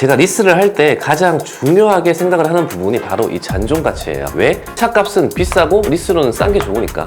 제가 리스를 할 때 가장 중요하게 생각을 하는 부분이 바로 이 잔존 가치예요. 왜? 차값은 비싸고 리스로는 싼 게 좋으니까.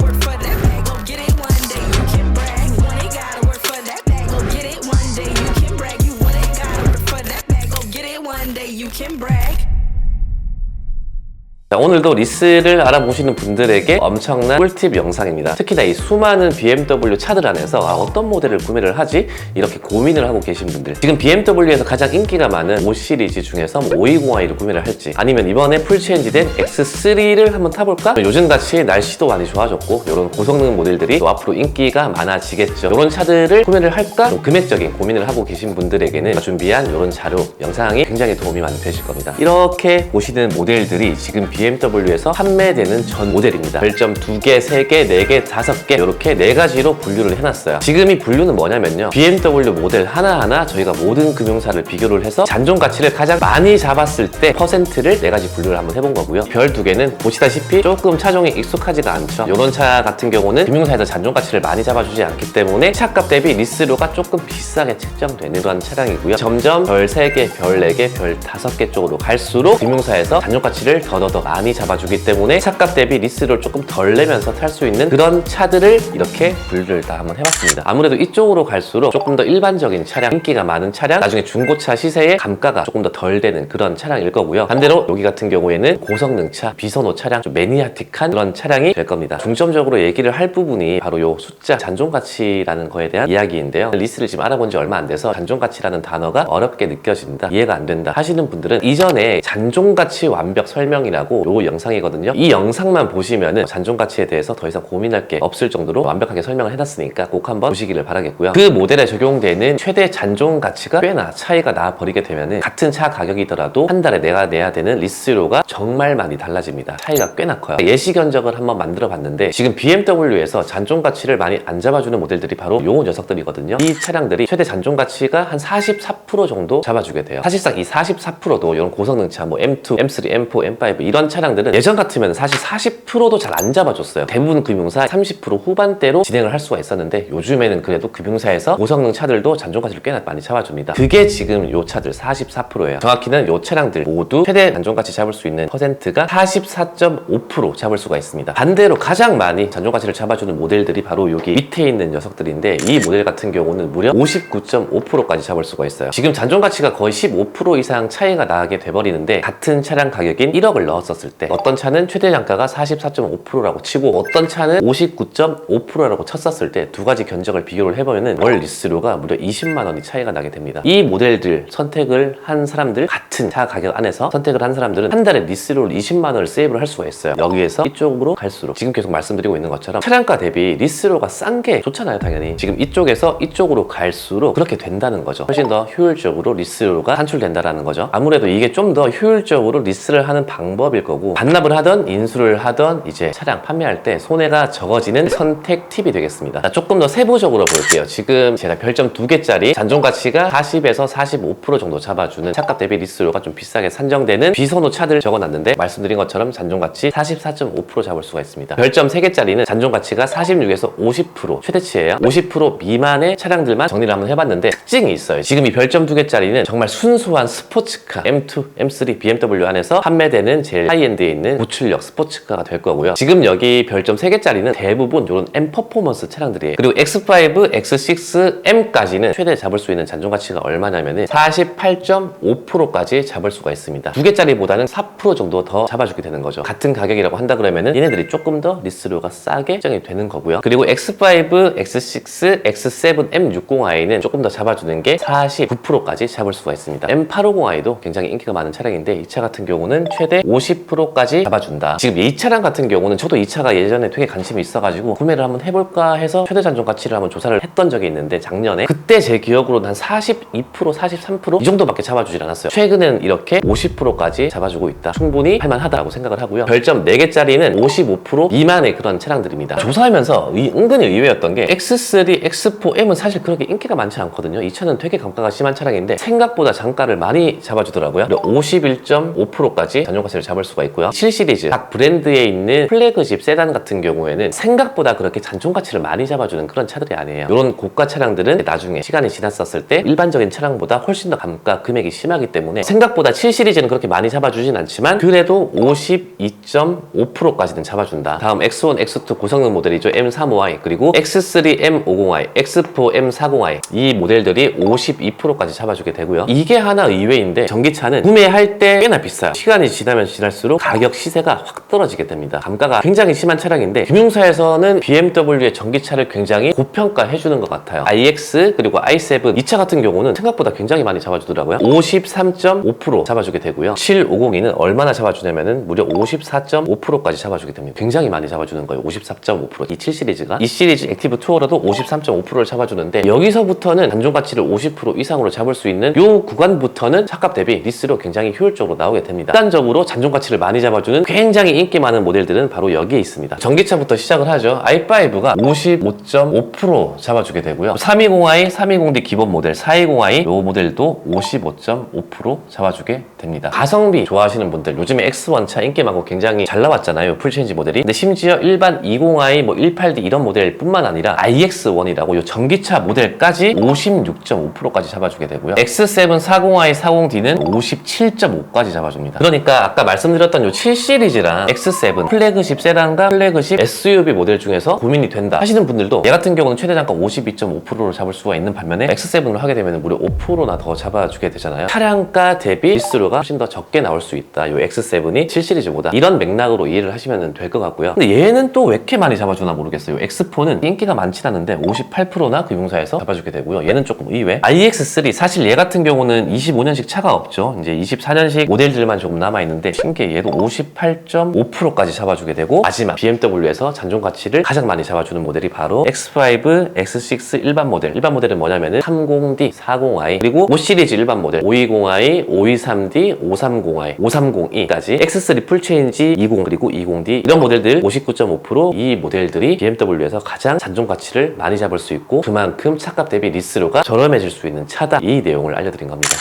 자, 오늘도 리스를 알아보시는 분들에게 엄청난 꿀팁 영상입니다. 특히나 이 수많은 BMW 차들 안에서 어떤 모델을 구매를 하지? 이렇게 고민을 하고 계신 분들, 지금 BMW에서 가장 인기가 많은 5 시리즈 중에서 520i를 구매를 할지, 아니면 이번에 풀체인지된 X3를 한번 타볼까? 요즘같이 날씨도 많이 좋아졌고 이런 고성능 모델들이 또 앞으로 인기가 많아지겠죠. 이런 차들을 구매를 할까? 좀 금액적인 고민을 하고 계신 분들에게는 준비한 이런 자료 영상이 굉장히 도움이 많이 되실 겁니다. 이렇게 보시는 모델들이 지금 BMW에서 판매되는 전 모델입니다. 별점 2개, 3개, 4개, 5개 이렇게 4가지로 분류를 해놨어요. 지금 이 분류는 뭐냐면요, BMW 모델 하나하나 저희가 모든 금융사를 비교를 해서 잔존 가치를 가장 많이 잡았을 때 퍼센트를 4가지 분류를 한번 해본 거고요. 별 2개는 보시다시피 조금 차종이 익숙하지가 않죠. 이런 차 같은 경우는 금융사에서 잔존 가치를 많이 잡아주지 않기 때문에 차값 대비 리스료가 조금 비싸게 책정되는 그런 차량이고요. 점점 별 3개, 별 4개, 별 5개 쪽으로 갈수록 금융사에서 잔존 가치를 더더더 많이 잡아주기 때문에 차값 대비 리스를 조금 덜 내면서 탈 수 있는 그런 차들을 이렇게 분류를 다 한번 해봤습니다. 아무래도 이쪽으로 갈수록 조금 더 일반적인 차량, 인기가 많은 차량, 나중에 중고차 시세의 감가가 조금 더 덜 되는 그런 차량일 거고요. 반대로 여기 같은 경우에는 고성능차, 비선호 차량, 좀 매니아틱한 그런 차량이 될 겁니다. 중점적으로 얘기를 할 부분이 바로 요 숫자, 잔존 가치라는 거에 대한 이야기인데요. 리스를 지금 알아본 지 얼마 안 돼서 잔존 가치라는 단어가 어렵게 느껴진다, 이해가 안 된다 하시는 분들은 이전에 잔존 가치 완벽 설명이라고 요 영상이거든요. 이 영상만 보시면은 잔존 가치에 대해서 더 이상 고민할 게 없을 정도로 완벽하게 설명을 해놨으니까 꼭 한번 보시기를 바라겠고요. 그 모델에 적용되는 최대 잔존 가치가 꽤나 차이가 나 버리게 되면은 같은 차 가격이더라도 한 달에 내가 내야 되는 리스료가 정말 많이 달라집니다. 차이가 꽤나 커요. 예시 견적을 한번 만들어 봤는데 지금 BMW에서 잔존 가치를 많이 안 잡아주는 모델들이 바로 요 녀석들이거든요. 이 차량들이 최대 잔존 가치가 한 44% 정도 잡아주게 돼요. 사실상 이 44%도 이런 고성능차 뭐 M2, M3, M4, M5 이런 차량들은 예전 같으면 사실 40%도 잘 안 잡아줬어요. 대부분 금융사 30% 후반대로 진행을 할 수가 있었는데 요즘에는 그래도 금융사에서 고성능 차들도 잔존 가치를 꽤나 많이 잡아줍니다. 그게 지금 요 차들 44%예요. 정확히는 요 차량들 모두 최대 잔존 가치 잡을 수 있는 퍼센트가 44.5% 잡을 수가 있습니다. 반대로 가장 많이 잔존 가치를 잡아주는 모델들이 바로 여기 밑에 있는 녀석들인데 이 모델 같은 경우는 무려 59.5%까지 잡을 수가 있어요. 지금 잔존 가치가 거의 15% 이상 차이가 나게 돼버리는데 같은 차량 가격인 1억을 넣었었을 때 어떤 차는 최대 단가가 44.5%라고 치고 어떤 차는 59.5%라고 쳤었을 때 두 가지 견적을 비교를 해보면 월 리스료가 무려 20만 원이 차이가 나게 됩니다. 이 모델들 선택을 한 사람들, 같은 차 가격 안에서 선택을 한 사람들은 한 달에 리스료를 20만 원을 세이브를 할 수가 있어요. 여기에서 이쪽으로 갈수록 지금 계속 말씀드리고 있는 것처럼 차량가 대비 리스료가 싼 게 좋잖아요, 당연히. 지금 이쪽에서 이쪽으로 갈수록 그렇게 된다는 거죠. 훨씬 더 효율적으로 리스료가 산출된다는 거죠. 아무래도 이게 좀 더 효율적으로 리스를 하는 방법일 거고 반납을 하던 인수를 하던 이제 차량 판매할 때 손해가 적어지는 선택 팁이 되겠습니다. 자, 조금 더 세부적으로 볼게요. 지금 제가 별점 2개짜리 잔존 가치가 40에서 45% 정도 잡아주는 차값 대비 리스료가 좀 비싸게 산정되는 비선호 차들 적어놨는데 말씀드린 것처럼 잔존 가치 44.5% 잡을 수가 있습니다. 별점 3개짜리는 잔존 가치가 46에서 50% 최대치예요. 50% 미만의 차량들만 정리를 한번 해봤는데 특징이 있어요. 지금 이 별점 2개짜리는 정말 순수한 스포츠카 M2, M3 BMW 안에서 판매되는 제일 하이엔드에 있는 고출력 스포츠카가 될 거고요. 지금 여기 별점 3개짜리는 대부분 이런 M 퍼포먼스 차량들이에요. 그리고 X5, X6, M까지는 최대 잡을 수 있는 잔존 가치가 얼마냐면은 48.5%까지 잡을 수가 있습니다. 2개짜리보다는 4% 정도 더 잡아주게 되는 거죠. 같은 가격이라고 한다 그러면은 얘네들이 조금 더 리스료가 싸게 책정이 되는 거고요. 그리고 X5, X6, X7, M60i는 조금 더 잡아주는 게 49%까지 잡을 수가 있습니다. M850i도 굉장히 인기가 많은 차량인데 이 차 같은 경우는 최대 50%까지 잡아준다. 지금 이 차량 같은 경우는 저도 이 차가 예전에 되게 관심이 있어가지고 구매를 한번 해볼까 해서 최대 잔존 가치를 한번 조사를 했던 적이 있는데 작년에 그때 제 기억으로는 한 42%, 43% 이 정도밖에 잡아주질 않았어요. 최근에는 이렇게 50%까지 잡아주고 있다. 충분히 할만하다고 생각을 하고요. 별점 4개짜리는 55% 미만의 그런 차량들입니다. 조사하면서 은근히 의외였던 게 X3, X4, M은 사실 그렇게 인기가 많지 않거든요. 이 차는 되게 감가가 심한 차량인데 생각보다 단가를 많이 잡아주더라고요. 51.5%까지 잔존 가치를 잡을 수가 수가 있고요. 7 시리즈 각 브랜드에 있는 플래그십 세단 같은 경우에는 생각보다 그렇게 잔존 가치를 많이 잡아주는 그런 차들이 아니에요. 이런 고가 차량들은 나중에 시간이 지났었을 때 일반적인 차량보다 훨씬 더 감가 금액이 심하기 때문에 생각보다 7 시리즈는 그렇게 많이 잡아주진 않지만 그래도 52.5%까지는 잡아준다. 다음 X1, X2 고성능 모델이죠. M35i 그리고 X3 M50i, X4 M40i 이 모델들이 52%까지 잡아주게 되고요. 이게 하나 의외인데 전기차는 구매할 때 꽤나 비싸요. 시간이 지나면 지날수록 가격 시세가 확 떨어지게 됩니다. 감가가 굉장히 심한 차량인데 금융사에서는 BMW의 전기차를 굉장히 고평가해주는 것 같아요. iX 그리고 i7 이 차 같은 경우는 생각보다 굉장히 많이 잡아주더라고요. 53.5% 잡아주게 되고요. 7502는 얼마나 잡아주냐면은 무려 54.5%까지 잡아주게 됩니다. 굉장히 많이 잡아주는 거예요. 54.5%. 이 7 시리즈가 이 시리즈 액티브 투어로도 53.5%를 잡아주는데 여기서부터는 잔존 가치를 50% 이상으로 잡을 수 있는 이 구간부터는 차값 대비 리스로 굉장히 효율적으로 나오게 됩니다. 일단적으로 잔존 가치를 많이 잡아주는 굉장히 인기 많은 모델들은 바로 여기에 있습니다. 전기차부터 시작을 하죠. i5가 55.5% 잡아주게 되고요. 320i, 320D 기본 모델, 420i 이 모델도 55.5% 잡아주게 됩니다. 가성비 좋아하시는 분들 요즘에 X1 차 인기 많고 굉장히 잘 나왔잖아요. 풀체인지 모델이. 근데 심지어 일반 20i, 18D 이런 모델 뿐만 아니라 iX1이라고 이 전기차 모델까지 56.5%까지 잡아주게 되고요. X7 40i, 40D는 57.5까지 잡아줍니다. 그러니까 아까 말씀드렸던 이 7 시리즈랑 X7 플래그십 세단과 플래그십 SUV 모델 중에서 고민이 된다 하시는 분들도 얘 같은 경우는 최대 단가 52.5%를 잡을 수가 있는 반면에 X7을 하게 되면 무려 5%나 더 잡아주게 되잖아요. 차량가 대비 리스료가 훨씬 더 적게 나올 수 있다. 이 X7이 7 시리즈보다 이런 맥락으로 이해를 하시면 될 것 같고요. 근데 얘는 또 왜 이렇게 많이 잡아주나 모르겠어요. X4는 인기가 많진 않은데 58%나 금융사에서 잡아주게 되고요. 얘는 조금 의외. iX3 사실 얘 같은 경우는 25년식 차가 없죠. 이제 24년식 모델들만 조금 남아있는데 신기해 얘도 58.5%까지 잡아주게 되고 마지막 BMW에서 잔존 가치를 가장 많이 잡아주는 모델이 바로 X5, X6 일반 모델. 일반 모델은 뭐냐면은 30D, 40i 그리고 5 시리즈 일반 모델 520i, 523D, 530i, 530e까지 X3 풀체인지 20 그리고 20D 이런 모델들 59.5%이 모델들이 BMW에서 가장 잔존 가치를 많이 잡을 수 있고 그만큼 차값 대비 리스료가 저렴해질 수 있는 차다. 이 내용을 알려드린 겁니다.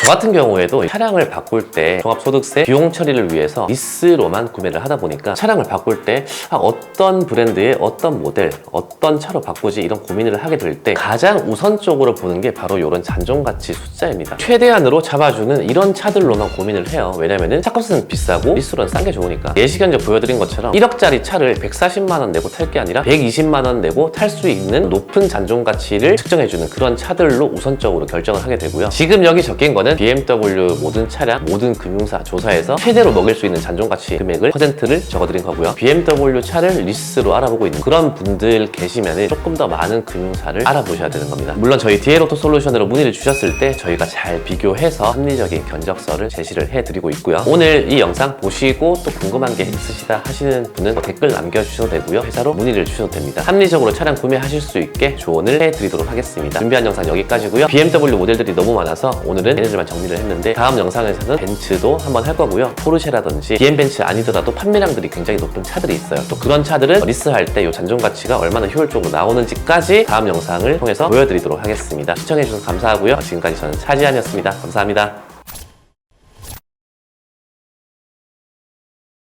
저 같은 경우에도 차량을 바꿀 때 종합소득세 비용 처리를 위해서 리스로만 구매를 하다 보니까 차량을 바꿀 때 어떤 브랜드의 어떤 모델, 어떤 차로 바꾸지 이런 고민을 하게 될 때 가장 우선적으로 보는 게 바로 이런 잔존가치 숫자입니다. 최대한으로 잡아주는 이런 차들로만 고민을 해요. 왜냐면은 차값은 비싸고 리스로는 싼 게 좋으니까. 예시견 보여드린 것처럼 1억짜리 차를 140만 원 내고 탈 게 아니라 120만 원 내고 탈 수 있는 높은 잔존가치를 측정해주는 그런 차들로 우선적으로 결정을 하게 되고요. 지금 여기 적힌 거는 BMW 모든 차량, 모든 금융사 조사에서 최대로 먹일 수 있는 잔존가치 금액을 퍼센트를 적어드린 거고요. BMW 차를 리스로 알아보고 있는 그런 분들 계시면 조금 더 많은 금융사를 알아보셔야 되는 겁니다. 물론 저희 DL오토 솔루션으로 문의를 주셨을 때 저희가 잘 비교해서 합리적인 견적서를 제시를 해드리고 있고요. 오늘 이 영상 보시고 또 궁금한 게 있으시다 하시는 분은 댓글 남겨주셔도 되고요. 회사로 문의를 주셔도 됩니다. 합리적으로 차량 구매하실 수 있게 조언을 해드리도록 하겠습니다. 준비한 영상 여기까지고요. BMW 모델들이 너무 많아서 오늘은 얘네들만 정리를 했는데 다음 영상에서는 벤츠도 한번 할 거고요. 포르쉐라든지 BM벤츠 아니더라도 판매량들이 굉장히 높은 차들이 있어요. 또 그런 차들은 리스할 때 이 잔존 가치가 얼마나 효율적으로 나오는지까지 다음 영상을 통해서 보여드리도록 하겠습니다. 시청해주셔서 감사하고요. 지금까지 저는 차지한이었습니다. 감사합니다.